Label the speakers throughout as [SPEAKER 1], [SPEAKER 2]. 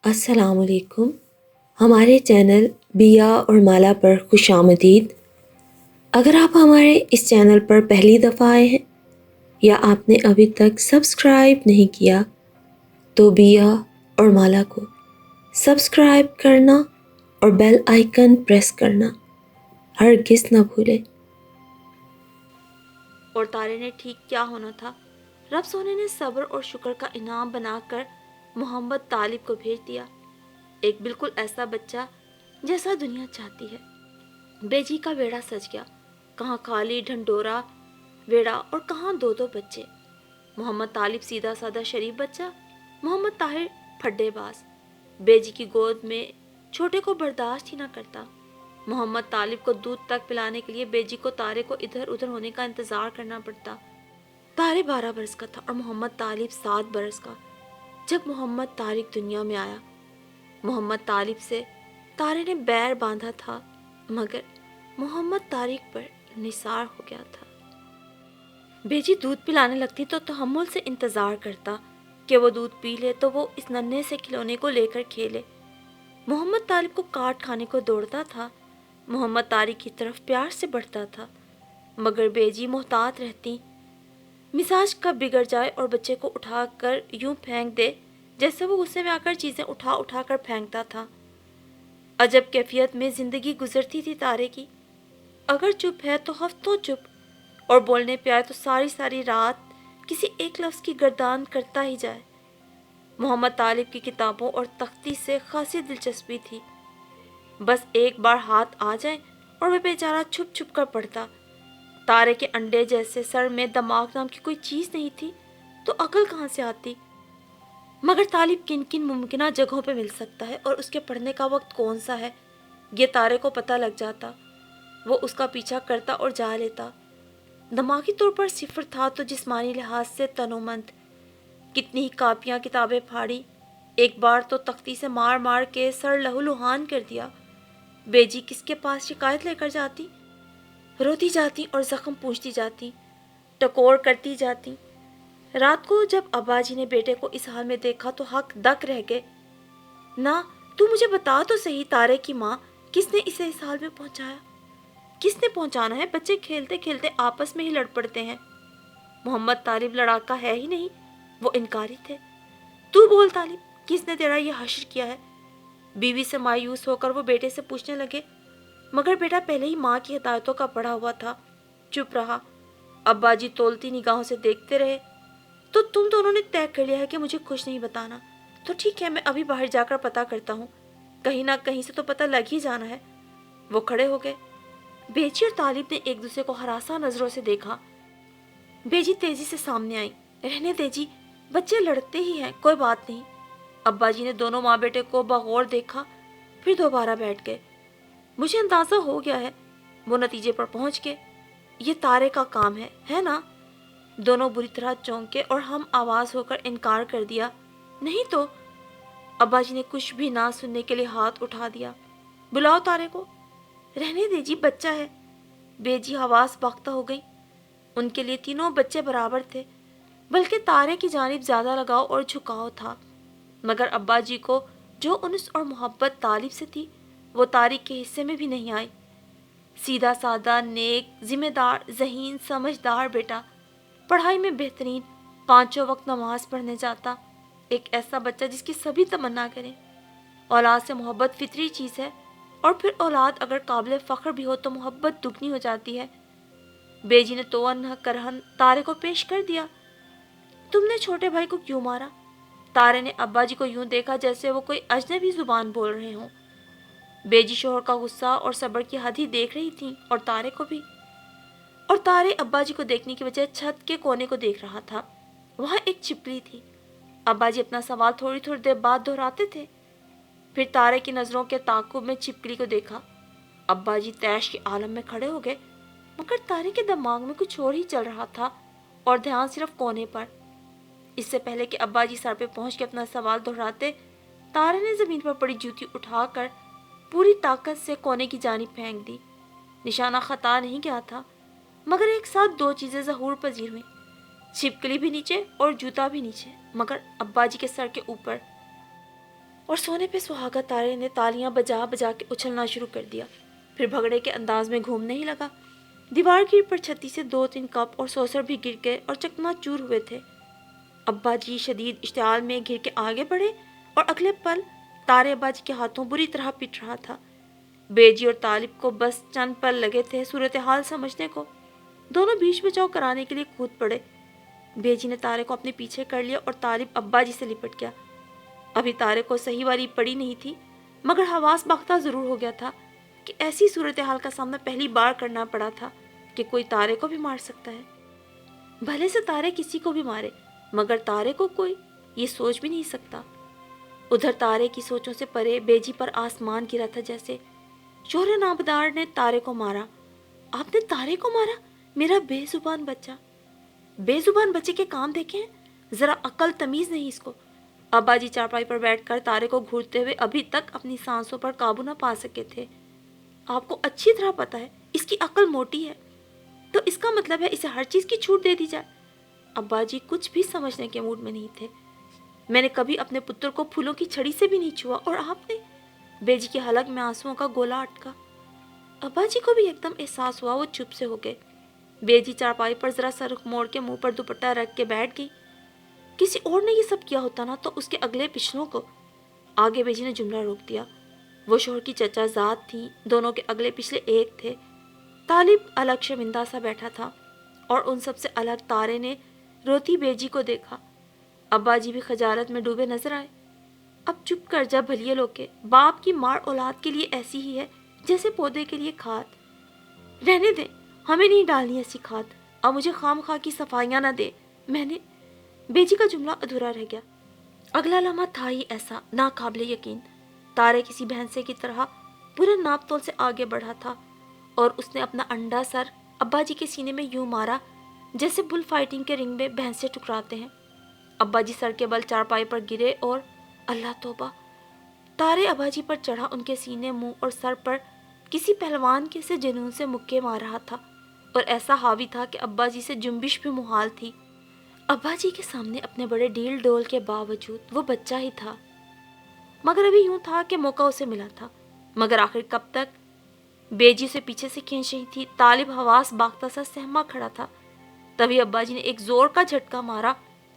[SPEAKER 1] السلام علیکم. ہمارے چینل بیا اور مالا پر خوش آمدید. اگر آپ ہمارے اس چینل پر پہلی دفعہ آئے ہیں یا آپ نے ابھی تک سبسکرائب نہیں کیا تو بیا اور مالا کو سبسکرائب کرنا اور بیل آئیکن پریس کرنا ہرگز نہ بھولیں.
[SPEAKER 2] اور تارے نے ٹھیک کیا ہونا تھا. رب سونے نے صبر اور شکر کا انعام بنا کر محمد طالب کو بھیج دیا. ایک بالکل ایسا بچہ جیسا دنیا چاہتی ہے. بیجی کا بیڑا سج گیا. کہاں خالی ڈھنڈورا بیڑا اور کہاں دو بچے. محمد طالب سیدھا سادہ شریف بچہ, محمد طاہر پھڈے باز. بیجی کی گود میں چھوٹے کو برداشت ہی نہ کرتا. محمد طالب کو دودھ تک پلانے کے لیے بیجی کو تارے کو ادھر ادھر ہونے کا انتظار کرنا پڑتا. تارے 12 برس کا تھا اور محمد طالب 7 برس کا جب محمد طارق دنیا میں آیا. محمد طالب سے تارے نے بیر باندھا تھا مگر محمد طارق پر نثار ہو گیا تھا. بیجی دودھ پلانے لگتی تو تحمل سے انتظار کرتا کہ وہ دودھ پی لے تو وہ اس ننھے سے کھلونے کو لے کر کھیلے. محمد طالب کو کاٹ کھانے کو دوڑتا تھا. محمد طارق کی طرف پیار سے بڑھتا تھا مگر بیجی محتاط رہتی. مزاج کب بگڑ جائے اور بچے کو اٹھا کر یوں پھینک دے جیسے وہ غصے میں آ کر چیزیں اٹھا اٹھا کر پھینکتا تھا. عجب کیفیت میں زندگی گزرتی تھی تارے کی. اگر چپ ہے تو ہفتوں چپ, اور بولنے پہ آئے تو ساری ساری رات کسی ایک لفظ کی گردان کرتا ہی جائے. محمد طالب کی کتابوں اور تختی سے خاصی دلچسپی تھی. بس ایک بار ہاتھ آ جائے اور وہ بیچارہ چھپ چھپ کر پڑھتا. تارے کے انڈے جیسے سر میں دماغ نام کی کوئی چیز نہیں تھی تو عقل کہاں سے آتی. مگر طالب کن کن ممکنہ جگہوں پہ مل سکتا ہے اور اس کے پڑھنے کا وقت کون سا ہے یہ تارے کو پتہ لگ جاتا. وہ اس کا پیچھا کرتا اور جا لیتا. دماغی طور پر صفر تھا تو جسمانی لحاظ سے تنومند. کتنی ہی کاپیاں کتابیں پھاڑی. ایک بار تو تختی سے مار مار کے سر لہو لہان کر دیا. بیجی کس کے پاس شکایت لے کر جاتی. روتی جاتی اور زخم پوچھتی جاتی, ٹکور کرتی جاتی. رات کو جب ابا جی نے بیٹے کو اس حال میں دیکھا تو حق دک رہ گئے. نہ تو مجھے بتا تو صحیح تارے کی ماں, کس نے اسے اس حال میں پہنچایا. کس نے پہنچانا ہے. بچے کھیلتے کھیلتے آپس میں ہی لڑ پڑتے ہیں. محمد طالب لڑاکا ہے ہی نہیں, وہ انکاری تھے. تو بول طالب, کس نے تیرا یہ حشر کیا ہے. بیوی سے مایوس ہو کر وہ بیٹے سے پوچھنے لگے مگر بیٹا پہلے ہی ماں کی ہدایتوں کا پڑھا ہوا تھا, چپ رہا. ابا جی تولتی نگاہوں سے دیکھتے رہے. تو تم دونوں نے طے کر لیا ہے کہ مجھے کچھ نہیں بتانا. تو ٹھیک ہے, میں ابھی باہر جا کر پتہ کرتا ہوں, کہیں نہ کہیں سے تو پتہ لگ ہی جانا ہے. وہ کھڑے ہو گئے. بیجی اور طالب نے ایک دوسرے کو ہراساں نظروں سے دیکھا. بیجی تیزی سے سامنے آئی. رہنے دے جی, بچے لڑتے ہی ہیں, کوئی بات نہیں. ابا جی نے دونوں ماں بیٹے کو بغور دیکھا, پھر دوبارہ بیٹھ گئے. مجھے اندازہ ہو گیا ہے, وہ نتیجے پر پہنچ گئے. یہ تارے کا کام ہے نا. دونوں بری طرح چونکے اور ہم آواز ہو کر انکار کر دیا. نہیں تو. ابا جی نے کچھ بھی نہ سننے کے لیے ہاتھ اٹھا دیا. بلاؤ تارے کو. رہنے دے جی, بچہ ہے. بیجی حواس باختہ ہو گئی. ان کے لیے تینوں بچے برابر تھے, بلکہ تارے کی جانب زیادہ لگاؤ اور جھکاؤ تھا. مگر ابا جی کو جو انس اور محبت طالب سے تھی وہ طارق کے حصے میں بھی نہیں آئی. سیدھا سادہ, نیک, ذمہ دار, ذہین, سمجھدار بیٹا, پڑھائی میں بہترین, 5 وقت نماز پڑھنے جاتا. ایک ایسا بچہ جس کی سبھی تمنا کریں. اولاد سے محبت فطری چیز ہے, اور پھر اولاد اگر قابل فخر بھی ہو تو محبت دگنی ہو جاتی ہے. بیجی نے تو نہ کرہن تارے کو پیش کر دیا. تم نے چھوٹے بھائی کو کیوں مارا. تارے نے ابا جی کو یوں دیکھا جیسے وہ کوئی اجنبی زبان بول رہے ہوں. بیجی شوہر کا غصہ اور صبر کی حد ہی دیکھ رہی تھی, اور تارے کو بھی. اور تارے ابا جی کو دیکھنے کی وجہ چھت کے کونے کو دیکھ رہا تھا. وہاں ایک چھپکلی تھی. ابا جی اپنا سوال تھوڑی تھوڑی دیر بعد دہراتے تھے. پھر تارے کی نظروں کے تعاقب میں چھپکلی کو دیکھا. ابا جی طیش کے عالم میں کھڑے ہو گئے, مگر تارے کے دماغ میں کچھ اور ہی چل رہا تھا, اور دھیان صرف کونے پر. اس سے پہلے کہ ابا جی سر پہ پہنچ کے اپنا سوال دہراتے, تارے نے زمین پر پڑی جوتی اٹھا کر پوری طاقت سے کونے کی جانب پھینک دی. نشانہ خطا نہیں گیا تھا, مگر ایک ساتھ 2 چیزیں ظہور پذیر ہوئیں, چھپکلی بھی نیچے اور جوتا بھی نیچے, مگر ابا جی کے سر کے اوپر. اور سونے پہ سہاگا تارے نے تالیاں بجا بجا کے اچھلنا شروع کر دیا، پھر بھگڑے کے انداز میں گھومنے ہی لگا۔ دیوار گر پر چھتی سے 2-3 کپ اور سوسر بھی گر گئے اور چکنا چور ہوئے تھے۔ ابا جی شدید اشتعال میں گر کے آگے بڑھے اور اگلے پل تارے ابا جی کے ہاتھوں بری طرح پٹ رہا تھا۔ بیجی اور طالب کو بس چند پل لگے تھے صورتحال سمجھنے کو، دونوں بیچ بچاؤ کرانے کے لیے کود پڑے۔ بیجی نے تارے کو اپنے پیچھے کر لیا اور طالب ابا جی سے لپٹ گیا۔ ابھی تارے کو صحیح والی پڑی نہیں تھی، مگر حواس باختہ ضرور ہو گیا تھا کہ ایسی صورتحال کا سامنا پہلی بار کرنا پڑا تھا کہ کوئی تارے کو بھی مار سکتا ہے۔ بھلے سے تارے کسی کو بھی مارے، مگر تارے کو کوئی یہ سوچ بھی نہیں سکتا۔ ادھر تارے کی سوچوں سے پرے بیجی پر آسمان گرا تھا جیسے۔ شوہر نامدار نے تارے کو مارا۔ آپ نے تارے کو مارا؟ میرا بے زبان بچہ۔ بے زبان بچے کے کام دیکھے ہیں؟ ذرا عقل تمیز نہیں اس کو۔ ابا جی چارپائی پر بیٹھ کر تارے کو گھورتے ہوئے ابھی تک اپنی سانسوں پر قابو نہ پا سکے تھے۔ آپ کو اچھی طرح پتا ہے اس کی عقل موٹی ہے، تو اس کا مطلب ہے اسے ہر چیز کی چھوٹ دے دی جائے۔ ابا جی کچھ بھی سمجھنے کے موڈ میں نہیں تھے۔ میں نے کبھی اپنے پتر کو پھولوں کی چھڑی سے بھی نہیں چھوا، اور آپ نے؟ بیجی کے حلق میں آنسوؤں کا گولا اٹکا۔ ابا جی کو بھی ایک دم احساس ہوا، وہ چپ سے ہو گئے۔ بیجی چارپائی پر ذرا سا رخ موڑ کے منہ پر دوپٹہ رکھ کے بیٹھ گئی۔ کسی اور نے یہ سب کیا ہوتا نا تو اس کے اگلے پچھلوں کو۔ آگے بیجی نے جملہ روک دیا۔ وہ شوہر کی چچا ذات تھیں، دونوں کے اگلے پچھلے ایک تھے۔ طالب الگ شرمندہ سا بیٹھا تھا، اور ان سب سے الگ تارے نے روتی بیجی کو دیکھا۔ ابا جی بھی خجالت میں ڈوبے نظر آئے۔ اب چپ کر جا بھلیے لوگ کے، باپ کی مار اولاد کے لیے ایسی ہی ہے جیسے پودے کے لیے کھاد۔ رہنے دیں، ہمیں نہیں ڈالنی ایسی کھاد، اب مجھے خام خواہ کی صفائیاں نہ دے۔ میں نے بیجی کا جملہ ادھورا رہ گیا۔ اگلا لمحہ تھا ہی ایسا ناقابل یقین۔ تارے کسی بھینسے کی طرح پورے ناپ تول سے آگے بڑھا تھا، اور اس نے اپنا انڈا سر ابا جی کے سینے میں یوں مارا جیسے بل فائٹنگ کے رنگ میں بھینسے ٹکراتے ہیں۔ ابا جی سر کے بل چارپائی پر گرے اور اللہ توبہ! تارے ابا جی پر چڑھا، ان کے سینے، منہ اور سر پر کسی پہلوان کے سے جنون سے مکے مار رہا تھا، اور ایسا حاوی تھا کہ ابا جی سے جنبش بھی محال تھی۔ ابا جی کے سامنے اپنے بڑے ڈیل ڈول کے باوجود وہ بچہ ہی تھا، مگر ابھی یوں تھا کہ موقع اسے ملا تھا۔ مگر آخر کب تک؟ بیجی سے پیچھے سے کھینچ رہی تھی۔ طالب حواس باختہ سا سہما کھڑا تھا۔ تبھی ابا جی نے ایک زور کا جھٹکا مارا،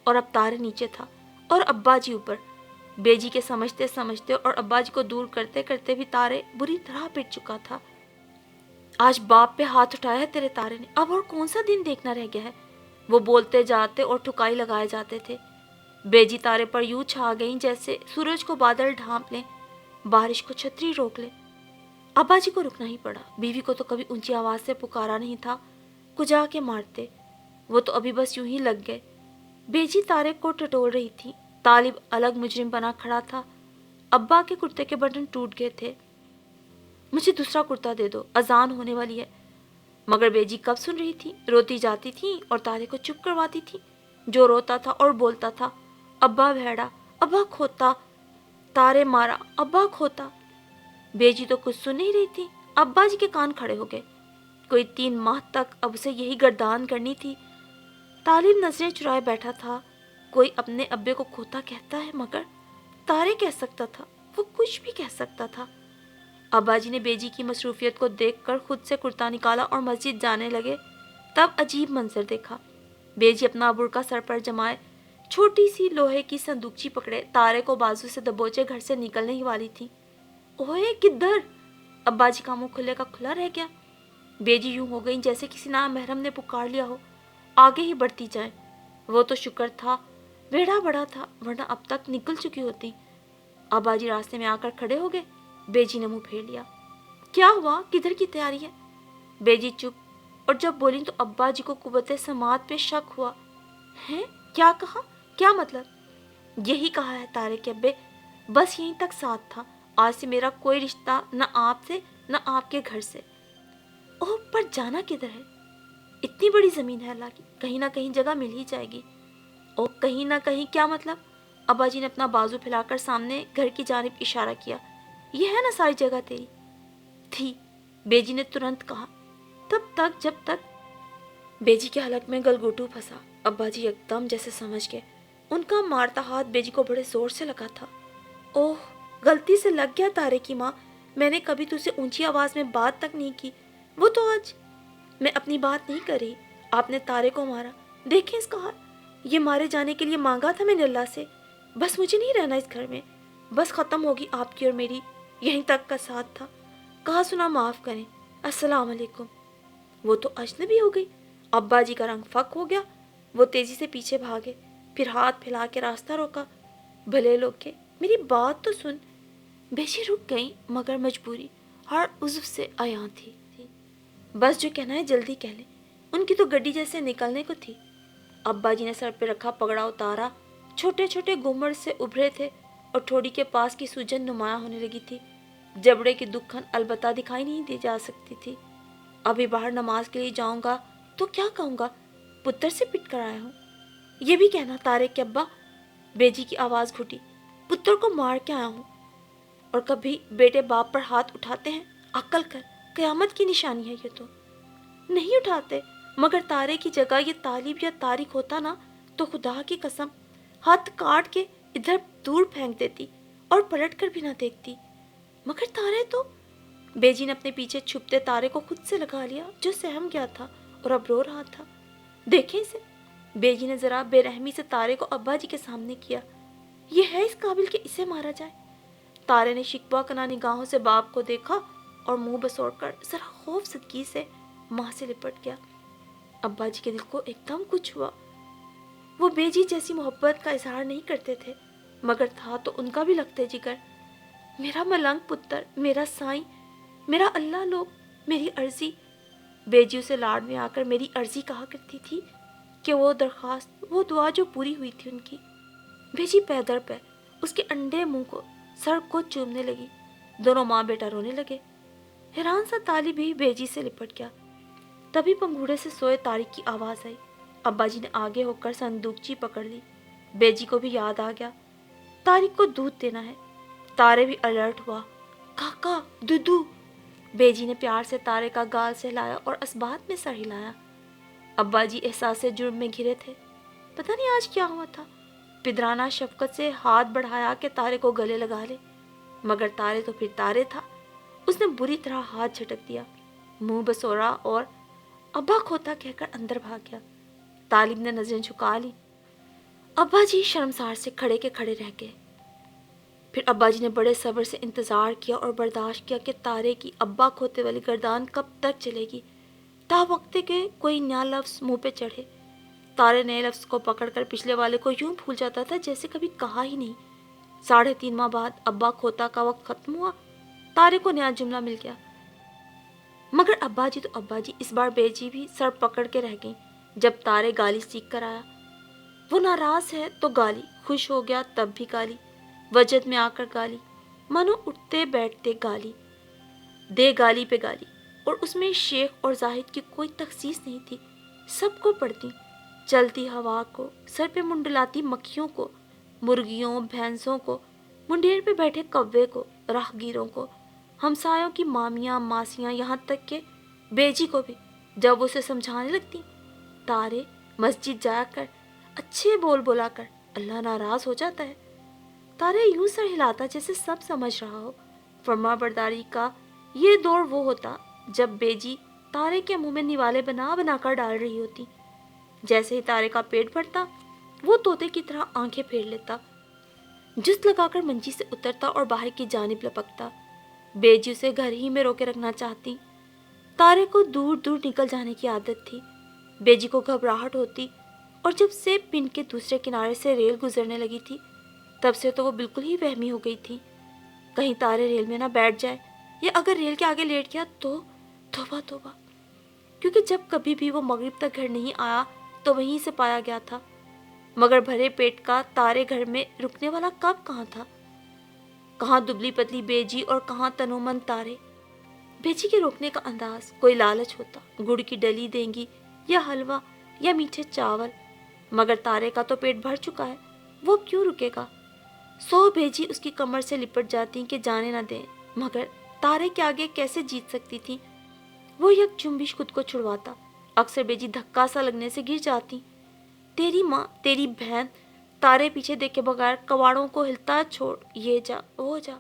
[SPEAKER 2] اور اب تارے نیچے تھا اور ابا جی اوپر۔ بیجی کے سمجھتے سمجھتے اور ابا جی کو دور کرتے کرتے بھی تارے بری طرح پٹ چکا تھا۔ آج باپ پہ ہاتھ اٹھایا ہے تیرے تارے نے، اب اور کون سا دن دیکھنا رہ گیا ہے؟ وہ بولتے جاتے اور ٹھکائی لگائے جاتے تھے۔ بیجی تارے پر یوں چھا گئیں جیسے سورج کو بادل ڈھانپ لیں، بارش کو چھتری روک لیں۔ ابا جی کو رکنا ہی پڑا۔ بیوی کو تو کبھی اونچی آواز سے پکارا نہیں تھا، کجا کے مارتے۔ وہ تو ابھی بس یوں ہی لگ گئے۔ بیجی تارے کو ٹٹول رہی تھی۔ طالب الگ مجرم بنا کھڑا تھا۔ ابا کے کرتے کے بٹن ٹوٹ گئے تھے۔ مجھے دوسرا کرتا دے دو، اذان ہونے والی ہے۔ مگر بیجی کب سن رہی تھی؟ روتی جاتی تھی اور تارے کو چپ کرواتی تھی، جو روتا تھا اور بولتا تھا، ابا بھیڑا، ابا کھوتا، تارے مارا، ابا کھوتا۔ بیجی تو کچھ سن نہیں رہی تھی۔ ابا جی کے کان کھڑے ہو گئے۔ کوئی 3 ماہ تک اب اسے یہی گردان کرنی تھی۔ طالب نظریں چرائے بیٹھا تھا۔ کوئی اپنے ابے کو کھوتا کہتا ہے، مگر تارے کہہ سکتا تھا، وہ کچھ بھی کہہ سکتا تھا۔ ابا جی نے بیجی کی مصروفیت کو دیکھ کر خود سے کرتا نکالا اور مسجد جانے لگے۔ تب عجیب منظر دیکھا۔ بیجی اپنا برقع سر پر جمائے چھوٹی سی لوہے کی صندوقچی پکڑے تارے کو بازو سے دبوچے گھر سے نکلنے ہی والی تھی۔ اوئے کدھر؟ ابا جی کا منہ کھلے کا کھلا رہ گیا۔ بیجی یوں ہو گئی جیسے کسی نامحرم نے پکار لیا ہو، آگے ہی بڑھتی جائیں۔ وہ تو شکر تھا ویڑا بڑا تھا، ورنہ اب تک نکل چکی ہوتی۔ ابا جی راستے میں آ کر کھڑے ہو گئے۔ بیجی نے منہ پھیر لیا۔ کیا ہوا؟ کدھر کی تیاری ہے؟ بیجی چپ، اور جب بولی تو ابا جی کو قوت سماعت پہ شک ہوا۔ ہیں؟ کیا کہا؟ کیا مطلب؟ یہی کہا ہے تارے کے ابے، بس یہیں تک ساتھ تھا، آج سے میرا کوئی رشتہ نہ آپ سے نہ آپ کے گھر سے۔ اوہ، پر جانا کدھر ہے؟ اتنی بڑی زمین ہے اللہ کی، کہیں نہ کہیں جگہ مل ہی جائے گی۔ اوہ، کہیں نہ کہیں کیا مطلب؟ ابا جی نے اپنا بازو پھیلا کر سامنے گھر کی جانب اشارہ کیا۔ یہ ہے نا ساری جگہ تیری؟ تھی، بیجی نے ترنت کہا۔ تب تک جب تک بیجی کے حلق میں گلگوٹو پھنسا۔ ابا جی ایک دم جیسے سمجھ گئے۔ ان کا مارتا ہاتھ بیجی کو بڑے زور سے لگا تھا۔ اوہ، غلطی سے لگ گیا تارے کی ماں، میں نے کبھی تجھ سے اونچی آواز میں بات تک نہیں کی، وہ تو آج میں اپنی بات نہیں کر رہی، آپ نے تارے کو مارا، دیکھیں اس کا حال، یہ مارے جانے کے لیے مانگا تھا میں نے اللہ سے، بس مجھے نہیں رہنا اس گھر میں، بس ختم ہوگی آپ کی اور میری، یہیں تک کا ساتھ تھا، کہا سنا معاف کریں، السلام علیکم۔ وہ تو اجنبی ہو گئی، ابا جی کا رنگ فک ہو گیا، وہ تیزی سے پیچھے بھاگے، پھر ہاتھ پھیلا کے راستہ روکا، بھلے لوگ کے میری بات تو سن۔ بیچی رک گئی مگر مجبوری ہر عضو سے عیاں تھی، بس جو کہنا ہے جلدی کہہ لیں، ان کی تو گڈی جیسے نکلنے کو تھی۔ ابا جی نے سر پہ رکھا پگڑا اتارا، چھوٹے چھوٹے گھومڑ سے ابھرے تھے اور ٹھوڑی کے پاس کی سوجن نمایاں ہونے لگی تھی، جبڑے کی دکھن البتہ دکھائی نہیں دی جا سکتی تھی۔ ابھی باہر نماز کے لیے جاؤں گا تو کیا کہوں گا، پتر سے پٹ کر آیا ہوں، یہ بھی کہنا تارے کے ابا، بیجی کی آواز گھٹی، پتر کو مار کے آیا ہوں، اور کبھی بیٹے باپ پر ہاتھ اٹھاتے ہیں، عقل کر، قیامت کی نشانی ہے یہ تو۔ نہیں اٹھاتے، مگر تارے کی جگہ یہ طالب یا طارق ہوتا نا تو خدا کی قسم ہاتھ کاٹ کے ادھر دور پھینک دیتی اور پلٹ کر بھی نہ دیکھتی، مگر تارے تو۔ بیجی نے اپنے پیچھے چھپتے تارے کو خود سے لگا لیا جو سہم گیا تھا اور اب رو رہا تھا۔ دیکھیں اسے، بیجی نے ذرا بے رحمی سے تارے کو ابا جی کے سامنے کیا، یہ ہے اس قابل کہ اسے مارا جائے؟ تارے نے شکوہ کنا نگاہوں سے باپ کو دیکھا اور منہ بسوڑ کر ذرا خوف زدگی سے ماں سے لپٹ گیا۔ ابا جی کے دل کو ایک دم کچھ ہوا، وہ بیجی جیسی محبت کا اظہار نہیں کرتے تھے، مگر تھا تو ان کا بھی لگتے جگر، میرا ملنگ پتر، میرا سائیں، میرا اللہ لوگ، میری عرضی۔ بیجی اسے لاڑ میں آ کر میری عرضی کہا کرتی تھی کہ وہ درخواست، وہ دعا جو پوری ہوئی تھی ان کی۔ بیجی پے در پے اس کے انڈے منہ کو، سر کو چومنے لگی، دونوں ماں بیٹا رونے لگے۔ حیران سا طالب بھی بیجی سے لپٹ گیا، تبھی پنگوڑے سے سوئے طارق کی آواز آئی، ابا جی نے آگے ہو کر صندوقچی پکڑ لی، بیجی کو بھی یاد آ گیا طارق کو دودھ دینا ہے۔ تارے بھی الرٹ ہوا، کاکا دودو۔ بیجی نے پیار سے تارے کا گال سہلایا اور اسبات میں سر ہلایا۔ ابا جی احساس جرم میں گھرے تھے، پتہ نہیں آج کیا ہوا تھا، پدرانہ شفقت سے ہاتھ بڑھایا کہ تارے کو گلے لگا لے، مگر تارے تو پھر تارے تھا، اس نے بری طرح ہاتھ جھٹک دیا، منہ بسورا اور ابا کھوتا کہہ کر اندر بھاگ گیا۔ طالب نے نظریں جھکا لی، ابا جی شرمسار سے کھڑے کے کھڑے رہ گئے۔ پھر ابا جی نے بڑے صبر سے انتظار کیا اور برداشت کیا کہ تارے کی ابا کھوتے والی گردان کب تک چلے گی، تا وقت کے کوئی نیا لفظ منہ پہ چڑھے۔ تارے نئے لفظ کو پکڑ کر پچھلے والے کو یوں بھول جاتا تھا جیسے کبھی کہا ہی نہیں۔ 3.5 ماہ بعد ابا کھوتا کا وقت ختم ہوا، تارے کو نیا جملہ مل گیا، مگر ابا جی تو ابا جی، اس بار بیجی بھی سر پکڑ کے رہ گئیں۔ جب تارے گالی سیکھ کر آیا، وہ ناراض ہے تو گالی، خوش ہو گیا تب بھی گالی، وجد میں آ کر گالی، منو اٹھتے بیٹھتے گالی، دے گالی پہ گالی، اور اس میں شیخ اور زاہد کی کوئی تخصیص نہیں تھی، سب کو پڑتی، چلتی ہوا کو، سر پہ منڈلاتی مکھیوں کو، مرغیوں بھینسوں کو، منڈیر پہ بیٹھے کوے کو، راہگیروں کو، ہمسایوں کی مامیاں ماسیاں، یہاں تک کہ بیجی کو بھی جب اسے سمجھانے لگتی، تارے مسجد جا کر اچھے بول بولا کر اللہ ناراض ہو جاتا ہے۔ تارے یوں سر ہلاتا جیسے سب سمجھ رہا ہو۔ فرما برداری کا یہ دور وہ ہوتا جب بیجی تارے کے منہ میں نوالے بنا بنا کر ڈال رہی ہوتی، جیسے ہی تارے کا پیٹ بھرتا وہ طوطے کی طرح آنکھیں پھیر لیتا، جست لگا کر منجی سے اترتا اور باہر کی جانب لپکتا۔ بیجی اسے گھر ہی میں روکے رکھنا چاہتی، تارے کو دور دور نکل جانے کی عادت تھی۔ بیجی کو گھبراہٹ ہوتی، اور جب سے پن کے دوسرے کنارے سے ریل گزرنے لگی تھی تب سے تو وہ بالکل ہی وہمی ہو گئی تھی، کہیں تارے ریل میں نہ بیٹھ جائے، یا اگر ریل کے آگے لیٹ گیا تو توبہ توبہ، کیونکہ جب کبھی بھی وہ مغرب تک گھر نہیں آیا تو وہیں سے پایا گیا تھا، مگر بھرے پیٹ کا تارے گھر میں رکنے والا کب کہاں تھا، کہاں دبلی پتلی بیجی اور کہاں تنومند تارے۔ بیجی کے روکنے کا انداز، کوئی لالچ ہوتا، گڑ کی ڈلی دیں گی یا حلوہ یا میٹھے چاول، مگر تارے کا تو پیٹ بھر چکا ہے، وہ کیوں رکے گا؟ 100 بیجی اس کی کمر سے لپٹ جاتی کہ جانے نہ دیں، مگر تارے کے آگے کیسے جیت سکتی تھی؟ وہ یک جنبش خود کو چھڑواتا، اکثر بیجی دھکا سا لگنے سے گر جاتی، تیری ماں تیری بہن، تارے پیچھے دیکھے بغیر کواڑوں کو ہلتا چھوڑ، یہ جا وہ جا۔